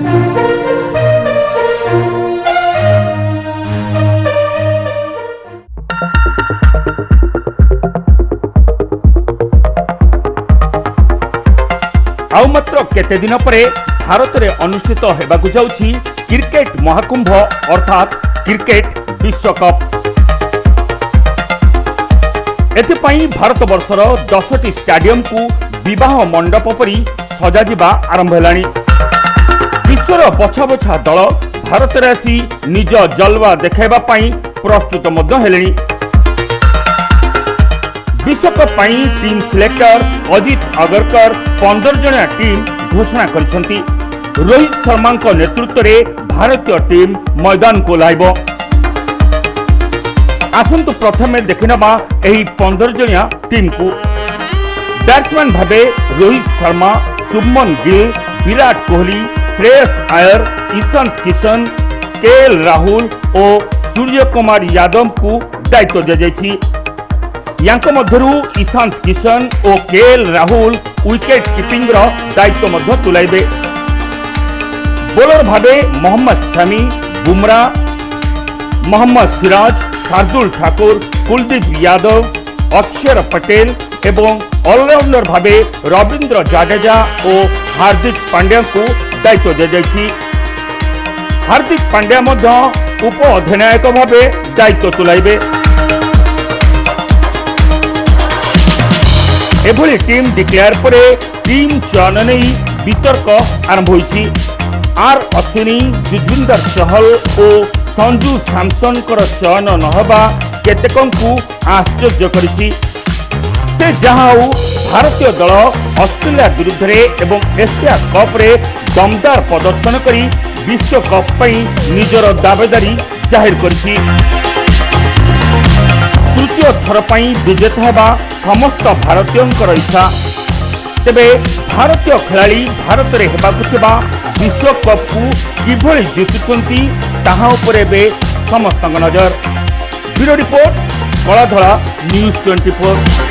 आउ मात्र केते दिन परे भारत में अनुष्ठित हेबाकु जाउछि क्रिकेट महाकुंभ अर्थात क्रिकेट विश्वकप। एथिपाई भारत वर्षर 10टी स्टाडियम को विवाह मंडप परी सजाजिबा आरंभ हेलानी। विश्वर बछा बछा दल भारत में आसी निज जलवा देखाइबा पाई प्रस्तुत मध्य हेलेनी। विश्वकप पाई टीम सिलेक्टर अजित अगरकर 15 जणिया टीम घोषणा करिसंती। रोहित शर्मा नेतृत्व में भारतीय टीम मैदान को लाइब। आसंतु प्रथमे देखिनबा एही 15 जणिया टीम को। बैट्समैन भावे रोहित शर्मा, शुभमन गिल, विराट कोहली, श्रेयस अय्यर, ईशान किशन, केएल राहुल और सूर्य कुमार यादव को दायित्व दिया जायछि। यांको मध्यरु ईशान किशन और केएल राहुल विकेट कीपिंग दायित्व मध्य तुलाइबे। बोलर भावे मोहम्मद शमी, बुमराह, मोहम्मद सिराज, शार्दुल ठाकुर, कुलदीप यादव, अक्षर पटेल एवं ऑलराउंडर भावे रविंद्र जाडेजा और हार्दिक पांड्या को दायित्व दिया जायछि। हार्दिक पांड्या मध्य उप अधिनायक भावे दायित्व तुलाइबे। एभली टीम डिक्लेयर परे टीम चयन नहीं वितर्क आरंभ होइछि। आर अश्विनी, युजवेंद्र चहल और संजू सैमसन चयन नहबा केतेकंकु आश्चर्य करिछि। से जहाँ भारतीय दल ऑस्ट्रेलिया विरुद्ध एवं एशिया कप रे दमदार प्रदर्शन करी विश्वकप पई निजर दावेदारी जाहिर करिछि। तृतीय थर पई विजेता हेबा समस्त भारतीयंकर इच्छा। तेबे भारतीय खिलाड़ी भारत में हेबाकुथिबा विश्वकप को किभली जितुछंती ताहा उपरे बे समस्त नजर। Bureau report Kaladhara news 24।